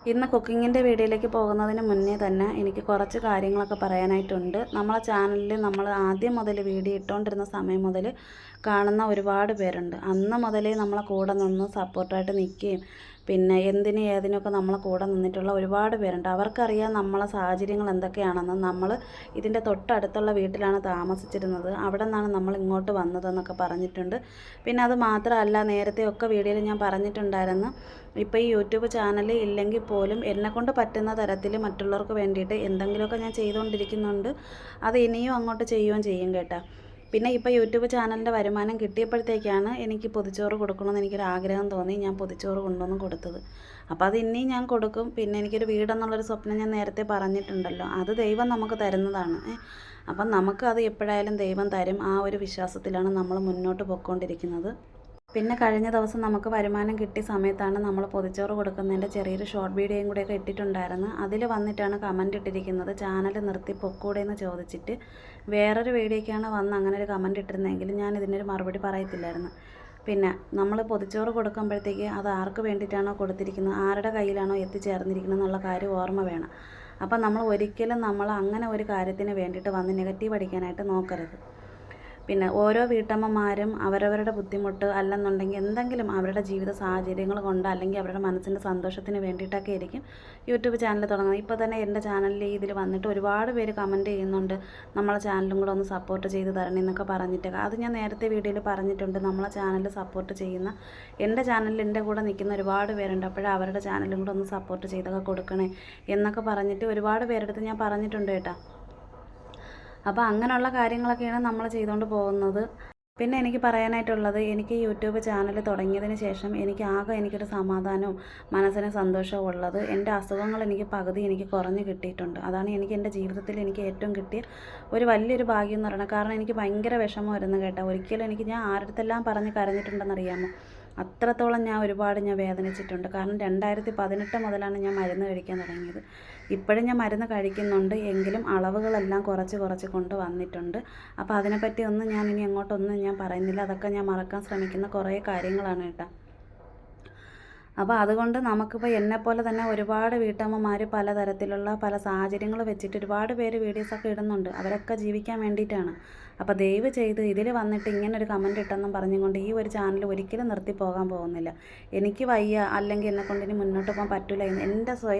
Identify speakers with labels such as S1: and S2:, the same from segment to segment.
S1: ഇന്ന് കുക്കിങ്ങിൻ്റെ വീഡിയോയിലേക്ക് പോകുന്നതിന് മുന്നേ തന്നെ എനിക്ക് കുറച്ച് കാര്യങ്ങളൊക്കെ പറയാനായിട്ടുണ്ട്. നമ്മളെ ചാനലിൽ നമ്മൾ ആദ്യം മുതൽ വീഡിയോ ഇട്ടുകൊണ്ടിരുന്ന സമയം മുതൽ കാണുന്ന ഒരുപാട് പേരുണ്ട്. അന്ന് മുതലേ നമ്മളെ കൂടെ നിന്ന് സപ്പോർട്ടായിട്ട് നിൽക്കുകയും പിന്നെ എന്തിനും ഏതിനൊക്കെ നമ്മളെ കൂടെ നിന്നിട്ടുള്ള ഒരുപാട് പേരുണ്ട്. അവർക്കറിയാം നമ്മളെ സാഹചര്യങ്ങൾ എന്തൊക്കെയാണെന്ന്. നമ്മൾ ഇതിൻ്റെ തൊട്ടടുത്തുള്ള വീട്ടിലാണ് താമസിച്ചിരുന്നത്, അവിടെ നിന്നാണ് നമ്മൾ ഇങ്ങോട്ട് വന്നതെന്നൊക്കെ പറഞ്ഞിട്ടുണ്ട്. പിന്നെ അത് മാത്രമല്ല, നേരത്തെയൊക്കെ വീഡിയോയിൽ ഞാൻ പറഞ്ഞിട്ടുണ്ടായിരുന്നു, ഇപ്പോൾ ഈ യൂട്യൂബ് ചാനൽ ഇല്ലെങ്കിൽ പോലും എന്നെക്കൊണ്ട് പറ്റുന്ന തരത്തിൽ മറ്റുള്ളവർക്ക് വേണ്ടിയിട്ട് എന്തെങ്കിലുമൊക്കെ ഞാൻ ചെയ്തുകൊണ്ടിരിക്കുന്നുണ്ട്. അത് ഇനിയും അങ്ങോട്ട് ചെയ്യുകയും ചെയ്യും കേട്ടോ. പിന്നെ ഇപ്പോൾ യൂട്യൂബ് ചാനലിൻ്റെ വരുമാനം കിട്ടിയപ്പോഴത്തേക്കാണ് എനിക്ക് പൊതിച്ചോറ് കൊടുക്കണമെന്ന് എനിക്കൊരു ആഗ്രഹം തോന്നി. ഞാൻ പൊതിച്ചോറ് കൊണ്ടുവന്ന് കൊടുത്തത്. അപ്പോൾ അത് ഇനിയും ഞാൻ കൊടുക്കും. പിന്നെ എനിക്കൊരു വീടെന്നുള്ളൊരു സ്വപ്നം ഞാൻ നേരത്തെ പറഞ്ഞിട്ടുണ്ടല്ലോ, അത് ദൈവം നമുക്ക് തരുന്നതാണ്. അപ്പം നമുക്ക് അത് എപ്പോഴായാലും ദൈവം തരും. ആ ഒരു വിശ്വാസത്തിലാണ് നമ്മൾ മുന്നോട്ട് പോയിക്കൊണ്ടിരിക്കുന്നത്. പിന്നെ കഴിഞ്ഞ ദിവസം നമുക്ക് വരുമാനം കിട്ടിയ സമയത്താണ് നമ്മൾ പൊതിച്ചോറ് കൊടുക്കുന്നതിൻ്റെ ചെറിയൊരു ഷോർട്ട് വീഡിയോയും കൂടെയൊക്കെ ഇട്ടിട്ടുണ്ടായിരുന്നു. അതിൽ വന്നിട്ടാണ് കമൻറ്റ് ഇട്ടിരിക്കുന്നത്, ചാനൽ നിർത്തി പൊക്കൂടെയെന്ന് ചോദിച്ചിട്ട്. വേറൊരു വീഡിയോയ്ക്കാണ് വന്ന് അങ്ങനെ ഒരു കമൻറ്റ് ഇട്ടിരുന്നെങ്കിൽ ഞാൻ ഇതിനൊരു മറുപടി പറയത്തില്ലായിരുന്നു. പിന്നെ നമ്മൾ പൊതിച്ചോറ് കൊടുക്കുമ്പോഴത്തേക്ക് അത് ആർക്ക് വേണ്ടിയിട്ടാണോ കൊടുത്തിരിക്കുന്നത്, ആരുടെ കയ്യിലാണോ എത്തിച്ചേർന്നിരിക്കുന്നത് എന്നുള്ള കാര്യം ഓർമ്മ വേണം. അപ്പം നമ്മൾ ഒരിക്കലും അങ്ങനെ ഒരു കാര്യത്തിന് വേണ്ടിയിട്ട് വന്ന് നെഗറ്റീവ് അടിക്കാനായിട്ട് നോക്കരുത്. പിന്നെ ഓരോ വീട്ടമ്മമാരും അവരവരുടെ ബുദ്ധിമുട്ട് അല്ലെന്നുണ്ടെങ്കിൽ എന്തെങ്കിലും അവരുടെ ജീവിത സാഹചര്യങ്ങൾ കൊണ്ട് അല്ലെങ്കിൽ അവരുടെ മനസ്സിൻ്റെ സന്തോഷത്തിന് വേണ്ടിയിട്ടൊക്കെ ആയിരിക്കും യൂട്യൂബ് ചാനൽ തുടങ്ങുന്നത്. ഇപ്പോൾ തന്നെ എൻ്റെ ചാനലിൽ ഇതിൽ വന്നിട്ട് ഒരുപാട് പേര് കമൻറ്റ് ചെയ്യുന്നുണ്ട്, നമ്മളെ ചാനലും കൂടെ ഒന്ന് സപ്പോർട്ട് ചെയ്ത് തരണേ എന്നൊക്കെ പറഞ്ഞിട്ടൊക്കെ. അത് ഞാൻ നേരത്തെ വീഡിയോയിൽ പറഞ്ഞിട്ടുണ്ട്. നമ്മളെ ചാനൽ സപ്പോർട്ട് ചെയ്യുന്ന, എൻ്റെ ചാനലിൽ എൻ്റെ കൂടെ നിൽക്കുന്ന ഒരുപാട് പേരുണ്ട്. അപ്പോഴും അവരുടെ ചാനലും കൂടെ ഒന്ന് സപ്പോർട്ട് ചെയ്തൊക്കെ കൊടുക്കണേ എന്നൊക്കെ പറഞ്ഞിട്ട് ഒരുപാട് പേരെടുത്ത് ഞാൻ പറഞ്ഞിട്ടുണ്ട് കേട്ടോ. അപ്പോൾ അങ്ങനെയുള്ള കാര്യങ്ങളൊക്കെയാണ് നമ്മൾ ചെയ്തുകൊണ്ട് പോകുന്നത്. പിന്നെ എനിക്ക് പറയാനായിട്ടുള്ളത്, എനിക്ക് യൂട്യൂബ് ചാനൽ തുടങ്ങിയതിന് ശേഷം എനിക്കൊരു സമാധാനവും മനസ്സിന് സന്തോഷവും ഉള്ളത്, എൻ്റെ അസുഖങ്ങൾ എനിക്ക് പകുതി കുറഞ്ഞ് കിട്ടിയിട്ടുണ്ട്. അതാണ് എൻ്റെ ജീവിതത്തിൽ എനിക്ക് ഏറ്റവും കിട്ടിയ ഒരു വലിയൊരു ഭാഗ്യം എന്ന് പറയുന്നത്. കാരണം എനിക്ക് ഭയങ്കര വിഷമമായിരുന്നു കേട്ടോ. ഒരിക്കലും ഞാൻ ആരുടെടുത്തെല്ലാം പറഞ്ഞ് കരഞ്ഞിട്ടുണ്ടെന്നറിയാമോ? അത്രത്തോളം ഒരുപാട് വേദനിച്ചിട്ടുണ്ട്. കാരണം 2018 മുതലാണ് ഞാൻ മരുന്ന് കഴിക്കാൻ തുടങ്ങിയത്. ഇപ്പോഴും ഞാൻ മരുന്ന് കഴിക്കുന്നുണ്ട്, എങ്കിലും അളവുകളെല്ലാം കുറച്ച് കൊണ്ട് വന്നിട്ടുണ്ട്. അപ്പോൾ അതിനെപ്പറ്റി ഞാൻ ഇനി അങ്ങോട്ടൊന്നും ഞാൻ പറയുന്നില്ല. അതൊക്കെ ഞാൻ മറക്കാൻ ശ്രമിക്കുന്ന കുറേ കാര്യങ്ങളാണ് കേട്ടോ. അപ്പോൾ അതുകൊണ്ട് നമുക്കിപ്പോൾ എന്നെപ്പോലെ തന്നെ ഒരുപാട് വീട്ടമ്മമാർ പലതരത്തിലുള്ള പല സാഹചര്യങ്ങൾ വെച്ചിട്ട് ഒരുപാട് പേര് വീഡിയോസൊക്കെ ഇടുന്നുണ്ട്. അവരൊക്കെ ജീവിക്കാൻ വേണ്ടിയിട്ടാണ്. അപ്പോൾ ദയവ് ചെയ്ത് ഇതിൽ വന്നിട്ട് ഇങ്ങനൊരു കമൻറ്റ് ഇട്ടെന്നും പറഞ്ഞുകൊണ്ട് ഈ ഒരു ചാനൽ ഒരിക്കലും നിർത്തി പോകാൻ പോകുന്നില്ല. എനിക്ക് വയ്യ അല്ലെങ്കിൽ എന്നെക്കൊണ്ട് ഇനി മുന്നോട്ട് പോകാൻ പറ്റില്ല എന്ന്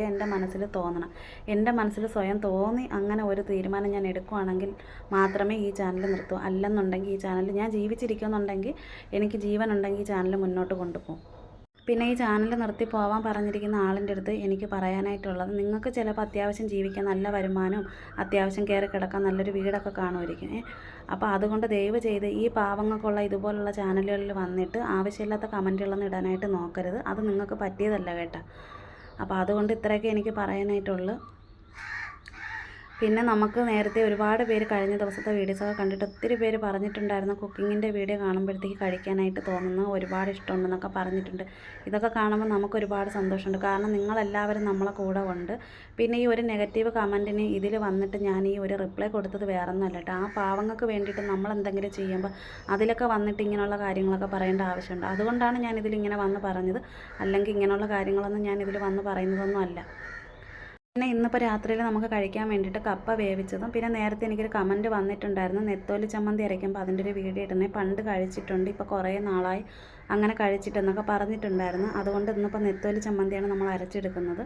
S1: എൻ്റെ മനസ്സിൽ തോന്നണം. എൻ്റെ മനസ്സിൽ സ്വയം തോന്നി അങ്ങനെ ഒരു തീരുമാനം ഞാൻ എടുക്കുകയാണെങ്കിൽ മാത്രമേ ഈ ചാനൽ നിർത്തൂ. അല്ലെന്നുണ്ടെങ്കിൽ ഈ ചാനൽ ഞാൻ ജീവിച്ചിരിക്കുന്നുണ്ടെങ്കിൽ, എനിക്ക് ജീവനുണ്ടെങ്കിൽ ഈ ചാനൽ മുന്നോട്ട് കൊണ്ടുപോകും. പിന്നെ ഈ ചാനൽ നിർത്തി പോവാൻ പറഞ്ഞിരിക്കുന്ന ആളിൻ്റെ അടുത്ത് എനിക്ക് പറയാനായിട്ടുള്ളത്, നിങ്ങൾക്ക് ചിലപ്പോൾ അത്യാവശ്യം ജീവിക്കാൻ നല്ല വരുമാനവും അത്യാവശ്യം കയറി കിടക്കാൻ നല്ലൊരു വീടൊക്കെ കാണുമായിരിക്കും. അപ്പോൾ അതുകൊണ്ട് ദയവ് ചെയ്ത് ഈ പാവങ്ങൾക്കുള്ള ഇതുപോലുള്ള ചാനലുകളിൽ വന്നിട്ട് ആവശ്യമില്ലാത്ത കമൻറ്റുകളൊന്നും ഇടാനായിട്ട് നോക്കരുത്. അത് നിങ്ങൾക്ക് പറ്റിയതല്ല കേട്ടോ. അപ്പോൾ അതുകൊണ്ട് ഇത്രയൊക്കെ എനിക്ക് പറയാനായിട്ടുള്ളൂ. പിന്നെ നമുക്ക് നേരത്തെ ഒരുപാട് പേര് കഴിഞ്ഞ ദിവസത്തെ വീഡിയോസൊക്കെ കണ്ടിട്ട് ഒത്തിരി പേര് പറഞ്ഞിട്ടുണ്ടായിരുന്നു, കുക്കിങ്ങിൻ്റെ വീഡിയോ കാണുമ്പോഴത്തേക്ക് കഴിക്കാനായിട്ട് തോന്നുന്നു, ഒരുപാട് ഇഷ്ടമുണ്ടെന്നൊക്കെ പറഞ്ഞിട്ടുണ്ട്. ഇതൊക്കെ കാണുമ്പോൾ നമുക്ക് ഒരുപാട് സന്തോഷമുണ്ട്. കാരണം നിങ്ങളെല്ലാവരും നമ്മളെ കൂടെ ഉണ്ട്. പിന്നെ ഈ ഒരു നെഗറ്റീവ് കമൻറ്റിന് ഇതിൽ വന്നിട്ട് ഞാൻ ഈ ഒരു റിപ്ലൈ കൊടുത്തത് വേറൊന്നുമല്ല കേട്ടോ. ആ പാവങ്ങൾക്ക് വേണ്ടിയിട്ട് നമ്മൾ എന്തെങ്കിലും ചെയ്യുമ്പോൾ അതിലൊക്കെ വന്നിട്ട് ഇങ്ങനെയുള്ള കാര്യങ്ങളൊക്കെ പറയേണ്ട ആവശ്യമുണ്ട്. അതുകൊണ്ടാണ് ഞാൻ ഇതിലിങ്ങനെ വന്ന് പറഞ്ഞത്. അല്ലെങ്കിൽ ഇങ്ങനെയുള്ള കാര്യങ്ങളൊന്നും ഞാൻ ഇതിൽ വന്ന് പറയുന്നതൊന്നും അല്ല. പിന്നെ ഇന്നിപ്പോൾ രാത്രിയിൽ നമുക്ക് കഴിക്കാൻ വേണ്ടിയിട്ട് കപ്പ വേവിച്ചതും, പിന്നെ നേരത്തെ എനിക്കൊരു കമൻറ്റ് വന്നിട്ടുണ്ടായിരുന്നു, നെത്തോലി ചമ്മന്തി അരയ്ക്കുമ്പോൾ അതിൻ്റെ ഒരു വീഡിയോ ഇടുന്നേ പണ്ട് കഴിച്ചിട്ടുണ്ട്, ഇപ്പോൾ കുറേ നാളായി അങ്ങനെ കഴിച്ചിട്ടെന്നൊക്കെ പറഞ്ഞിട്ടുണ്ടായിരുന്നു. അതുകൊണ്ട് ഇന്നിപ്പോൾ നെത്തോലി ചമ്മന്തിയാണ് നമ്മൾ അരച്ചെടുക്കുന്നത്.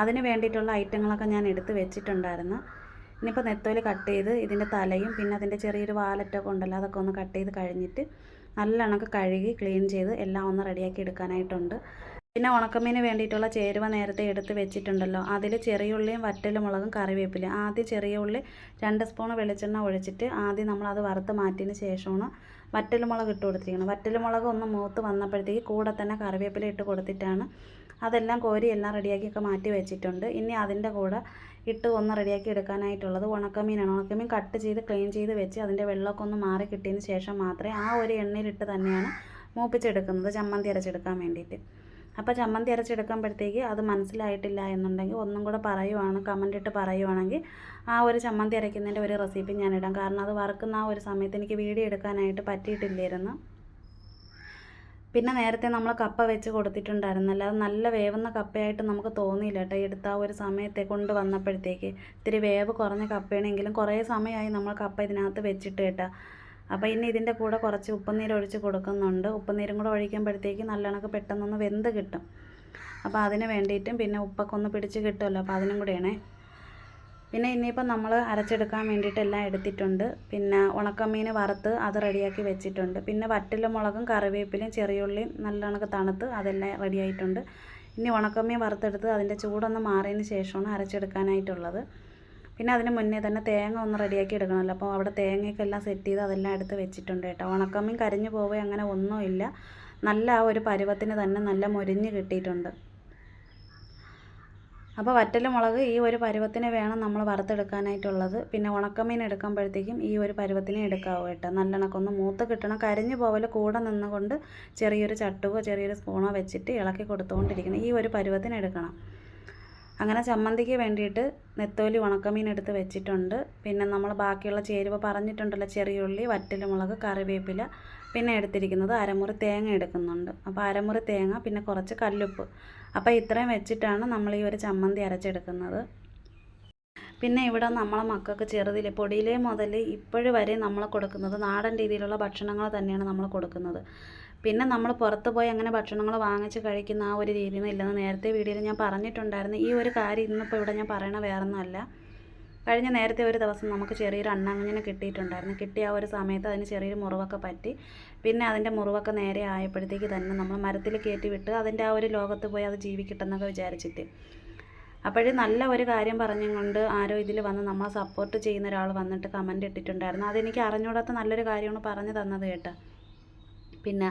S1: അതിന് വേണ്ടിയിട്ടുള്ള ഐറ്റങ്ങളൊക്കെ ഞാൻ എടുത്ത് വെച്ചിട്ടുണ്ടായിരുന്നു. ഇനിയിപ്പോൾ നെത്തോലി കട്ട് ചെയ്ത് ഇതിൻ്റെ തലയും പിന്നെ അതിൻ്റെ ചെറിയൊരു വാലറ്റൊക്കെ ഉണ്ടല്ലോ, അതൊക്കെ ഒന്ന് കട്ട് ചെയ്ത് കഴിഞ്ഞിട്ട് നല്ലോണമൊക്കെ കഴുകി ക്ലീൻ ചെയ്ത് എല്ലാം ഒന്ന് റെഡിയാക്കി എടുക്കാനായിട്ടുണ്ട്. പിന്നെ ഉണക്കമീന് വേണ്ടിയിട്ടുള്ള ചേരുവ നേരത്തെ എടുത്ത് വെച്ചിട്ടുണ്ടല്ലോ, അതിൽ ചെറിയ ഉള്ളിയും വറ്റൽമുളകും കറിവേപ്പില. ആദ്യം ചെറിയ ഉള്ളി 2 സ്പൂൺ വെളിച്ചെണ്ണ ഒഴിച്ചിട്ട് ആദ്യം നമ്മളത് വറുത്ത് മാറ്റിയതിന് ശേഷമാണ് വറ്റൽമുളക് ഇട്ട് കൊടുത്തിരിക്കുന്നത്. വറ്റൽമുളക് ഒന്ന് മൂത്ത് വന്നപ്പോഴത്തേക്ക് കൂടെ തന്നെ കറിവേപ്പില ഇട്ട് കൊടുത്തിട്ടാണ് അതെല്ലാം കോരി എല്ലാം റെഡിയാക്കിയൊക്കെ മാറ്റി വെച്ചിട്ടുണ്ട്. ഇനി അതിൻ്റെ കൂടെ ഇട്ട് ഒന്ന് റെഡിയാക്കി എടുക്കാനായിട്ടുള്ളത് ഉണക്കമീനാണ്. ഉണക്കമീൻ കട്ട് ചെയ്ത് ക്ലീൻ ചെയ്ത് വെച്ച് അതിൻ്റെ വെള്ളമൊക്കെ ഒന്ന് മാറി കിട്ടിയതിന് ശേഷം മാത്രമേ ആ ഒരു എണ്ണയിലിട്ട് തന്നെയാണ് മൂപ്പിച്ചെടുക്കുന്നത്, ചമ്മന്തി അരച്ചെടുക്കാൻ വേണ്ടിയിട്ട്. അപ്പോൾ ചമ്മന്തി അരച്ചെടുക്കുമ്പോഴത്തേക്ക് അത് മനസ്സിലായിട്ടില്ല എന്നുണ്ടെങ്കിൽ ഒന്നും കൂടെ കമൻ്റ് ഇട്ട് പറയുവാണെങ്കിൽ ആ ഒരു ചമ്മന്തി അരയ്ക്കുന്നതിൻ്റെ ഒരു റെസിപ്പി ഞാനിടാം. കാരണം അത് വറുക്കുന്ന ആ ഒരു സമയത്ത് എനിക്ക് വീഡിയോ എടുക്കാനായിട്ട് പറ്റിയിട്ടില്ലായിരുന്നു. പിന്നെ നേരത്തെ നമ്മൾ കപ്പ വെച്ച് കൊടുത്തിട്ടുണ്ടായിരുന്നല്ലോ, അത് നല്ല വേവുന്ന കപ്പയായിട്ട് നമുക്ക് തോന്നിയില്ല കേട്ടോ. എടുത്ത ആ ഒരു സമയത്തെ കൊണ്ട് വന്നപ്പോഴത്തേക്ക് ഇത്തിരി വേവ് കുറഞ്ഞ കപ്പയാണെങ്കിലും കുറേ സമയമായി നമ്മൾ കപ്പ ഇതിനകത്ത് വെച്ചിട്ട് കേട്ടോ. അപ്പോൾ ഇനി ഇതിൻ്റെ കൂടെ കുറച്ച് ഉപ്പുനീര് ഒഴിച്ച് കൊടുക്കുന്നുണ്ട്. ഉപ്പുനീരും കൂടെ ഒഴിക്കുമ്പോഴത്തേക്ക് നല്ലോണം പെട്ടെന്നൊന്ന് വെന്ത് കിട്ടും. അപ്പോൾ അതിന് വേണ്ടിയിട്ടും പിന്നെ ഉപ്പൊക്കെ ഒന്ന് പിടിച്ച് കിട്ടുമല്ലോ, അപ്പോൾ അതിനും കൂടെയാണേ. പിന്നെ ഇനിയിപ്പോൾ നമ്മൾ അരച്ചെടുക്കാൻ വേണ്ടിയിട്ട് എല്ലാം എടുത്തിട്ടുണ്ട്. പിന്നെ ഉണക്കമീൻ വറുത്ത് അത് റെഡിയാക്കി വെച്ചിട്ടുണ്ട്. പിന്നെ വറ്റൽമുളകും കറിവേപ്പിലയും ചെറിയുള്ളിയും നല്ലോണം തണുത്ത് അതെല്ലാം റെഡിയായിട്ടുണ്ട്. ഇനി ഉണക്കമീൻ വറുത്തെടുത്ത് അതിൻ്റെ ചൂടൊന്ന് മാറിയതിന് ശേഷമാണ് അരച്ചെടുക്കാനായിട്ടുള്ളത്. പിന്നെ അതിന് മുന്നേ തന്നെ തേങ്ങ ഒന്ന് റെഡിയാക്കി എടുക്കണമല്ലോ, അപ്പോൾ അവിടെ തേങ്ങയൊക്കെ എല്ലാം സെറ്റ് ചെയ്ത് അതെല്ലാം എടുത്ത് വെച്ചിട്ടുണ്ട് കേട്ടോ. ഉണക്കമീൻ കരിഞ്ഞു പോവുക അങ്ങനെ ഒന്നുമില്ല, നല്ല ആ ഒരു പരുവത്തിന് തന്നെ നല്ല മൊരിഞ്ഞ് കിട്ടിയിട്ടുണ്ട്. അപ്പോൾ വറ്റൽമുളക് ഈ ഒരു പരുവത്തിന് വേണം നമ്മൾ വറുത്തെടുക്കാനായിട്ടുള്ളത്. പിന്നെ ഉണക്കമീൻ എടുക്കുമ്പോഴത്തേക്കും ഈ ഒരു പരുവത്തിന് എടുക്കാവൂ കേട്ടോ. നല്ലെണ്ണക്കൊന്ന് മൂത്ത് കിട്ടണം. കരിഞ്ഞു പോവൽ കൂടെ നിന്നുകൊണ്ട് ചെറിയൊരു ചട്ടുകോ ചെറിയൊരു സ്പൂണോ വെച്ചിട്ട് ഇളക്കി കൊടുത്തുകൊണ്ടിരിക്കണം. ഈ ഒരു പരുവത്തിന് എടുക്കണം. അങ്ങനെ ചമ്മന്തിക്ക് വേണ്ടിയിട്ട് നെത്തോലി ഉണക്കമീൻ എടുത്ത് വെച്ചിട്ടുണ്ട്. പിന്നെ നമ്മൾ ബാക്കിയുള്ള ചേരുവ പറഞ്ഞിട്ടുണ്ടല്ലോ, ചെറിയുള്ളി, വറ്റൽമുളക്, കറിവേപ്പില, പിന്നെ എടുത്തിരിക്കുന്നത് അരമുറി തേങ്ങ എടുക്കുന്നുണ്ട്. അപ്പോൾ അരമുറി തേങ്ങ, പിന്നെ കുറച്ച് കല്ലുപ്പ്. അപ്പോൾ ഇത്രയും വെച്ചിട്ടാണ് നമ്മൾ ഈ ഒരു ചമ്മന്തി അരച്ചെടുക്കുന്നത്. പിന്നെ ഇവിടെ നമ്മളെ മക്കൾക്ക് ചെറുതിലെ പൊടിയിലേ മുതൽ ഇപ്പോഴും വരെ നമ്മൾ കൊടുക്കുന്നത് നാടൻ രീതിയിലുള്ള ഭക്ഷണങ്ങൾ തന്നെയാണ് നമ്മൾ കൊടുക്കുന്നത്. പിന്നെ നമ്മൾ പുറത്ത് പോയി അങ്ങനെ ഭക്ഷണങ്ങൾ വാങ്ങിച്ച് കഴിക്കുന്ന ആ ഒരു രീതിയൊന്നും ഇല്ലെന്ന് നേരത്തെ വീഡിയോയിൽ ഞാൻ പറഞ്ഞിട്ടുണ്ടായിരുന്നു. ഈ ഒരു കാര്യം ഇന്നിപ്പോൾ ഇവിടെ ഞാൻ പറയണ വേറൊന്നുമല്ല. കഴിഞ്ഞ നേരത്തെ ഒരു ദിവസം നമുക്ക് ചെറിയൊരു അണ്ണാങ്ങുഞ്ഞിനെ കിട്ടിയിട്ടുണ്ടായിരുന്നു. കിട്ടിയ ആ ഒരു സമയത്ത് അതിന് ചെറിയൊരു മുറിവൊക്കെ പറ്റി. പിന്നെ അതിൻ്റെ മുറിവൊക്കെ നേരെ ആയപ്പോഴത്തേക്ക് തന്നെ നമ്മൾ മരത്തിൽ കയറ്റി വിട്ട് അതിൻ്റെ ആ ഒരു ലോകത്ത് പോയി അത് ജീവിക്കട്ടെന്നൊക്കെ വിചാരിച്ചിട്ട്. അപ്പോഴേ നല്ല ഒരു കാര്യം പറഞ്ഞും കൊണ്ട് ആരോ ഇതിൽ വന്ന് നമ്മളെ സപ്പോർട്ട് ചെയ്യുന്ന ഒരാൾ വന്നിട്ട് കമൻറ്റ് ഇട്ടിട്ടുണ്ടായിരുന്നു. അതെനിക്ക് അറിഞ്ഞൂടാത്ത നല്ലൊരു കാര്യമാണ് പറഞ്ഞു തന്നത് കേട്ടോ. പിന്നെ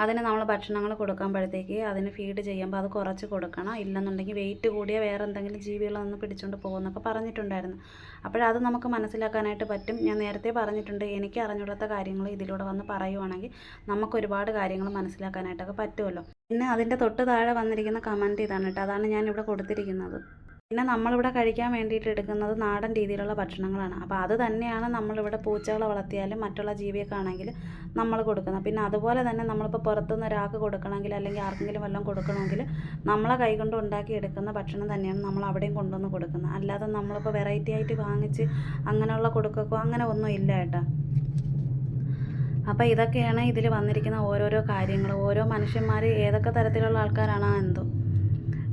S1: അതിന് നമ്മൾ ഭക്ഷണങ്ങൾ കൊടുക്കുമ്പോഴത്തേക്ക് അതിന് ഫീഡ് ചെയ്യുമ്പോൾ അത് കുറച്ച് കൊടുക്കണം, ഇല്ലെന്നുണ്ടെങ്കിൽ വെയിറ്റ് കൂടിയ വേറെ എന്തെങ്കിലും ജീവികളൊന്ന് പിടിച്ചുകൊണ്ട് പോകുമെന്നൊക്കെ പറഞ്ഞിട്ടുണ്ടായിരുന്നു. അപ്പോഴത് നമുക്ക് മനസ്സിലാക്കാനായിട്ട് പറ്റും. ഞാൻ നേരത്തെ പറഞ്ഞിട്ടുണ്ട്, എനിക്ക് അറിഞ്ഞൂടാത്ത കാര്യങ്ങൾ ഇതിലൂടെ വന്ന് പറയുവാണെങ്കിൽ നമുക്ക് ഒരുപാട് കാര്യങ്ങൾ മനസ്സിലാക്കാനായിട്ടൊക്കെ പറ്റുമല്ലോ. പിന്നെ അതിൻ്റെ തൊട്ട് താഴെ വന്നിരിക്കുന്ന കമൻറ്റ് ഇതാണ് കേട്ടോ, അതാണ് ഞാനിവിടെ കൊടുത്തിരിക്കുന്നത്. പിന്നെ നമ്മളിവിടെ കഴിക്കാൻ വേണ്ടിയിട്ട് എടുക്കുന്നത് നാടൻ രീതിയിലുള്ള ഭക്ഷണങ്ങളാണ്. അപ്പോൾ അത് തന്നെയാണ് നമ്മളിവിടെ പൂച്ചകളെ വളർത്തിയാലും മറ്റുള്ള ജീവിയൊക്കെ ആണെങ്കിൽ നമ്മൾ കൊടുക്കുന്നത്. പിന്നെ അതുപോലെ തന്നെ നമ്മളിപ്പോൾ പുറത്തുനിന്ന് ഒരാൾക്ക് കൊടുക്കണമെങ്കിൽ അല്ലെങ്കിൽ ആർക്കെങ്കിലും വല്ലതും കൊടുക്കണമെങ്കിൽ നമ്മളെ കൈകൊണ്ട് ഉണ്ടാക്കി എടുക്കുന്ന ഭക്ഷണം തന്നെയാണ് നമ്മൾ അവിടെയും കൊണ്ടുവന്ന് കൊടുക്കുന്നത്. അല്ലാതെ നമ്മളിപ്പോൾ വെറൈറ്റി ആയിട്ട് വാങ്ങിച്ച് അങ്ങനെയുള്ള കൊടുക്കോ അങ്ങനെ ഒന്നും ഇല്ല കേട്ടോ. അപ്പോൾ ഇതൊക്കെയാണ് ഇതിൽ വന്നിരിക്കുന്ന ഓരോരോ കാര്യങ്ങൾ. ഓരോ മനുഷ്യന്മാർ ഏതൊക്കെ തരത്തിലുള്ള ആൾക്കാരാണോ എന്തോ.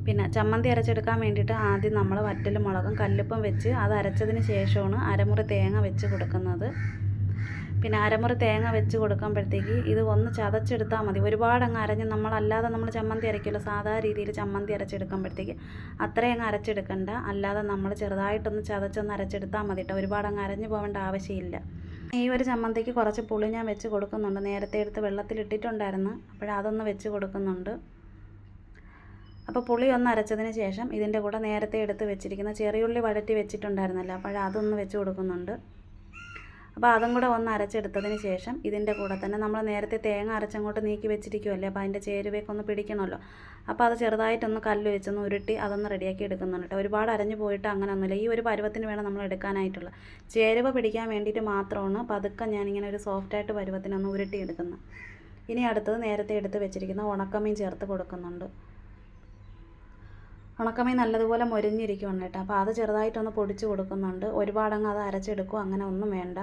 S1: പിന്നെ ചമ്മന്തി അരച്ചെടുക്കാൻ വേണ്ടിയിട്ട് ആദ്യം നമ്മൾ വറ്റൽമുളകും കല്ലുപ്പും വെച്ച് അത് അരച്ചതിന് ശേഷമാണ് അരമുറി തേങ്ങ വെച്ച് കൊടുക്കുന്നത്. പിന്നെ അരമുറി തേങ്ങ വെച്ച് കൊടുക്കുമ്പോഴത്തേക്ക് ഇത് ഒന്ന് ചതച്ചെടുത്താൽ മതി. ഒരുപാട് അങ്ങ് അരഞ്ഞ് നമ്മളല്ലാതെ നമ്മൾ ചമ്മന്തി അരയ്ക്കുമല്ലോ, സാധാരണ രീതിയിൽ ചമ്മന്തി അരച്ചെടുക്കുമ്പോഴത്തേക്ക് അത്രയും അങ്ങ് അരച്ചെടുക്കണ്ട. അല്ലാതെ നമ്മൾ ചെറുതായിട്ടൊന്ന് ചതച്ചൊന്ന് അരച്ചെടുത്താൽ മതി കേട്ടോ. ഒരുപാട് അങ്ങ് അരഞ്ഞു പോകേണ്ട ആവശ്യമില്ല. ഈ ഒരു ചമ്മന്തിക്ക് കുറച്ച് പുളി ഞാൻ വെച്ച് കൊടുക്കുന്നുണ്ട്. നേരത്തെ എടുത്ത് വെള്ളത്തിലിട്ടിട്ടുണ്ടായിരുന്നു, അപ്പോഴതൊന്ന് വെച്ച് കൊടുക്കുന്നുണ്ട്. അപ്പോൾ പുളി ഒന്ന് അരച്ചതിന് ശേഷം ഇതിൻ്റെ കൂടെ നേരത്തെ എടുത്ത് വെച്ചിരിക്കുന്ന ചെറിയുള്ളി വഴറ്റി വെച്ചിട്ടുണ്ടായിരുന്നല്ലോ, അതൊന്ന് വെച്ച് കൊടുക്കുന്നുണ്ട്. അപ്പോൾ അതും കൂടെ ഒന്ന് അരച്ചെടുത്തതിന് ശേഷം ഇതിൻ്റെ കൂടെ തന്നെ നമ്മൾ നേരത്തെ തേങ്ങ അരച്ചങ്ങോട്ട് നീക്കി വെച്ചിരിക്കുമല്ലേ, അപ്പോൾ അതിൻ്റെ ചേരുവയൊക്കെ ഒന്ന് പിടിക്കണമല്ലോ. അപ്പോൾ അത് ചെറുതായിട്ടൊന്ന് കല്ല് വെച്ചൊന്ന് ഉരുട്ടി അതൊന്ന് റെഡിയാക്കി എടുക്കുന്നുണ്ട് കേട്ടോ. ഒരുപാട് അരഞ്ഞു പോയിട്ട് അങ്ങനെ ഒന്നുമില്ല. ഈ ഒരു പരുവത്തിന് വേണം നമ്മൾ എടുക്കാനായിട്ടുള്ള. ചേരുവ പിടിക്കാൻ വേണ്ടിയിട്ട് മാത്രമാണ് പതുക്കെ ഞാനിങ്ങനെ ഒരു സോഫ്റ്റായിട്ട് പരുവത്തിനൊന്ന് ഉരുട്ടി എടുക്കുന്നത്. ഇനി അടുത്തത് നേരത്തെ എടുത്ത് വെച്ചിരിക്കുന്ന ഉണക്കമീൻ ചേർത്ത് കൊടുക്കുന്നുണ്ട്. ഉണക്കമീൻ നല്ലതുപോലെ മൊരിഞ്ഞിരിക്കുവാണ് കേട്ടോ. അപ്പോൾ അത് ചെറുതായിട്ടൊന്ന് പൊടിച്ച് കൊടുക്കുന്നുണ്ട്. ഒരുപാടങ്ങ് അത് അരച്ചെടുക്കും അങ്ങനെ ഒന്നും വേണ്ട.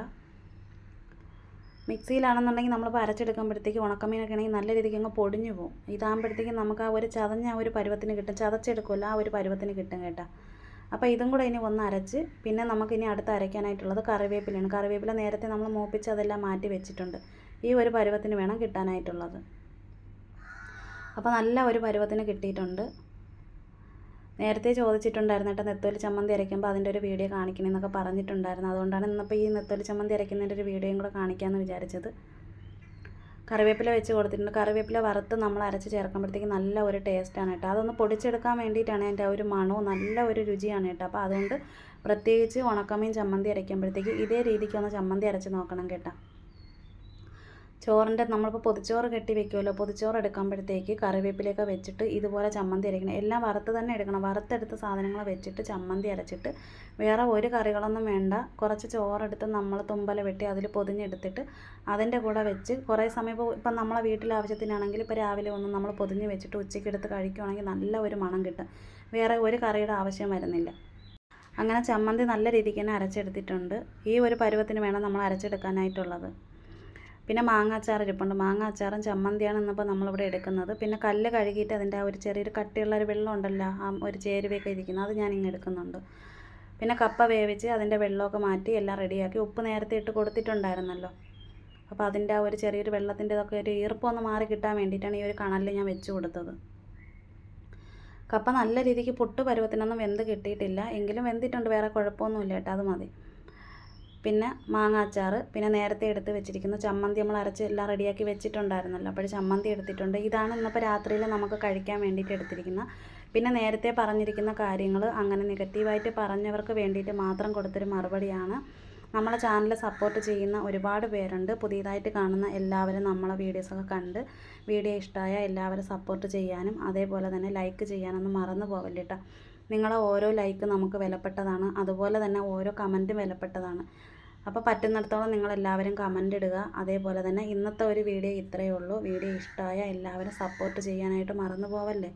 S1: മിക്സിയിലാണെന്നുണ്ടെങ്കിൽ നമ്മളിപ്പോൾ അരച്ചെടുക്കുമ്പോഴത്തേക്ക് ഉണക്കമീനൊക്കെ ആണെങ്കിൽ നല്ല രീതിക്ക് അങ്ങ് പൊടിഞ്ഞു പോകും. ഇതാകുമ്പോഴത്തേക്കും നമുക്ക് ആ ഒരു ചതഞ്ഞ ആ ഒരു പരുവത്തിന് കിട്ടും, ചതച്ചെടുക്കുമല്ലോ ആ ഒരു പരുവത്തിന് കിട്ടും കേട്ടോ. അപ്പോൾ ഇതും കൂടെ ഇനി ഒന്ന് അരച്ച് പിന്നെ നമുക്കിനി അടുത്ത് അരയ്ക്കാനായിട്ടുള്ളത് കറിവേപ്പിലയാണ്. കറിവേപ്പില നേരത്തെ നമ്മൾ മൂപ്പിച്ച് അതെല്ലാം മാറ്റി വെച്ചിട്ടുണ്ട്. ഈ ഒരു പരുവത്തിന് വേണം കിട്ടാനായിട്ടുള്ളത്. അപ്പോൾ നല്ല ഒരു പരുവത്തിന് കിട്ടിയിട്ടുണ്ട്. നേരത്തെ ചോദിച്ചിട്ടുണ്ടായിരുന്നു കേട്ടോ, നെത്തോലി ചമ്മന്തി അരയ്ക്കുമ്പോൾ അതിൻ്റെ ഒരു വീഡിയോ കാണിക്കണമെന്നൊക്കെ പറഞ്ഞിട്ടുണ്ടായിരുന്നു. അതുകൊണ്ടാണ് ഇന്നിപ്പോൾ ഈ നെത്തോലി ചമ്മന്തി അരയ്ക്കുന്നതിൻ്റെ ഒരു വീഡിയോയും കൂടെ കാണിക്കാമെന്ന് വിചാരിച്ചത്. കറിവേപ്പില വെച്ച് കൊടുത്തിട്ടുണ്ട്. കറിവേപ്പില വറുത്ത് നമ്മൾ അരച്ച് ചേർക്കുമ്പോഴത്തേക്ക് നല്ല ഒരു ടേസ്റ്റാണ് കേട്ടോ. അതൊന്ന് പൊടിച്ചെടുക്കാൻ വേണ്ടിയിട്ടാണ് അതിൻ്റെ ഒരു മണവും നല്ല ഒരു രുചിയാണ് കേട്ടോ. അപ്പോൾ അതുകൊണ്ട് പ്രത്യേകിച്ച് ഉണക്കമീൻ ചമ്മന്തി അരയ്ക്കുമ്പോഴത്തേക്ക് ഇതേ രീതിക്കൊന്ന് ചമ്മന്തി അരച്ച് നോക്കണം കേട്ടോ. ചോറിൻ്റെ നമ്മളിപ്പോൾ പൊതിച്ചോറ് കെട്ടി വെക്കുമല്ലോ, പൊതിച്ചോറ് എടുക്കുമ്പോഴത്തേക്ക് കറിവേപ്പിലയൊക്കെ വെച്ചിട്ട് ഇതുപോലെ ചമ്മന്തി അരയ്ക്കണം. എല്ലാം വറുത്ത് തന്നെ എടുക്കണം. വറുത്തെടുത്ത സാധനങ്ങൾ വെച്ചിട്ട് ചമ്മന്തി അരച്ചിട്ട് വേറെ ഒരു കറികളൊന്നും വേണ്ട. കുറച്ച് ചോറെടുത്ത് നമ്മൾ തുമ്പല വെട്ടി അതിൽ പൊതിഞ്ഞെടുത്തിട്ട് അതിൻ്റെ കൂടെ വെച്ച് കുറേ സമയം ഇപ്പം നമ്മളെ വീട്ടിലെ ആവശ്യത്തിനാണെങ്കിൽ ഇപ്പോൾ രാവിലെ ഒന്നും നമ്മൾ പൊതിഞ്ഞ് വെച്ചിട്ട് ഉച്ചയ്ക്ക് എടുത്ത് കഴിക്കുകയാണെങ്കിൽ നല്ല ഒരു മണം കിട്ടും. വേറെ ഒരു കറിയുടെ ആവശ്യം വരുന്നില്ല. അങ്ങനെ ചമ്മന്തി നല്ല രീതിക്ക് തന്നെ അരച്ചെടുത്തിട്ടുണ്ട്. ഈ ഒരു പരുവത്തിന് വേണം നമ്മൾ അരച്ചെടുക്കാനായിട്ടുള്ളത്. പിന്നെ മാങ്ങാച്ചാർ ഇരിപ്പുണ്ട്. മാങ്ങാച്ചാറും ചമ്മന്തിയാണ് ഇന്നിപ്പോൾ നമ്മളിവിടെ എടുക്കുന്നത്. പിന്നെ കല്ല് കഴുകിയിട്ട് അതിൻ്റെ ആ ഒരു ചെറിയൊരു കട്ടിയുള്ള ഒരു വെള്ളം ഉണ്ടല്ലോ, ആ ഒരു ചേരുവയൊക്കെ ഇരിക്കുന്നത്, അത് ഞാനിങ്ങ് എടുക്കുന്നുണ്ട്. പിന്നെ കപ്പ വേവിച്ച് അതിൻ്റെ വെള്ളമൊക്കെ മാറ്റി എല്ലാം റെഡിയാക്കി. ഉപ്പ് നേരത്തെ ഇട്ട് കൊടുത്തിട്ടുണ്ടായിരുന്നല്ലോ, അപ്പോൾ അതിൻ്റെ ആ ഒരു ചെറിയൊരു വെള്ളത്തിൻ്റെതൊക്കെ ഒരു ഈർപ്പമൊന്ന് മാറി കിട്ടാൻ വേണ്ടിയിട്ടാണ് ഈ ഒരു കണലിൽ ഞാൻ വെച്ച് കൊടുത്തത്. കപ്പ നല്ല രീതിക്ക് പുട്ട് പരുവത്തിനൊന്നും വെന്ത് കിട്ടിയിട്ടില്ല, എങ്കിലും വെന്തിട്ടുണ്ട്. വേറെ കുഴപ്പമൊന്നുമില്ല കേട്ടോ, അത് മതി. പിന്നെ മാങ്ങാച്ചാർ, പിന്നെ നേരത്തെ എടുത്ത് വെച്ചിരിക്കുന്ന ചമ്മന്തി നമ്മൾ അരച്ച് എല്ലാം റെഡിയാക്കി വെച്ചിട്ടുണ്ടായിരുന്നല്ലോ, അപ്പോൾ ചമ്മന്തി എടുത്തിട്ടുണ്ട്. ഇതാണ് ഇന്നിപ്പോൾ രാത്രിയിൽ നമുക്ക് കഴിക്കാൻ വേണ്ടിയിട്ട് എടുത്തിരിക്കുന്ന. പിന്നെ നേരത്തെ പറഞ്ഞിരിക്കുന്ന കാര്യങ്ങൾ അങ്ങനെ നെഗറ്റീവായിട്ട് പറഞ്ഞവർക്ക് വേണ്ടിയിട്ട് മാത്രം കൊടുത്തൊരു മറുപടിയാണ്. നമ്മളെ ചാനൽ സപ്പോർട്ട് ചെയ്യുന്ന ഒരുപാട് പേരുണ്ട്. പുതിയതായിട്ട് കാണുന്ന എല്ലാവരും നമ്മളെ വീഡിയോസൊക്കെ കണ്ട് വീഡിയോ ഇഷ്ടമായ എല്ലാവരും സപ്പോർട്ട് ചെയ്യാനും അതേപോലെ തന്നെ ലൈക്ക് ചെയ്യാനൊന്നും മറന്നു പോകല്ല കേട്ടോ. നിങ്ങളെ ഓരോ ലൈക്ക് നമുക്ക് വിലപ്പെട്ടതാണ്, അതുപോലെ തന്നെ ഓരോ കമൻറ്റും വിലപ്പെട്ടതാണ്. അപ്പോൾ പറ്റുന്നിടത്തോളം നിങ്ങളെല്ലാവരും കമൻ്റ് ഇടുക. അതേപോലെ തന്നെ ഇന്നത്തെ ഒരു വീഡിയോ ഇത്രയേ ഉള്ളൂ. വീഡിയോ ഇഷ്ടമായ എല്ലാവരും സപ്പോർട്ട് ചെയ്യാനായിട്ട് മറന്നു പോവല്ലേ.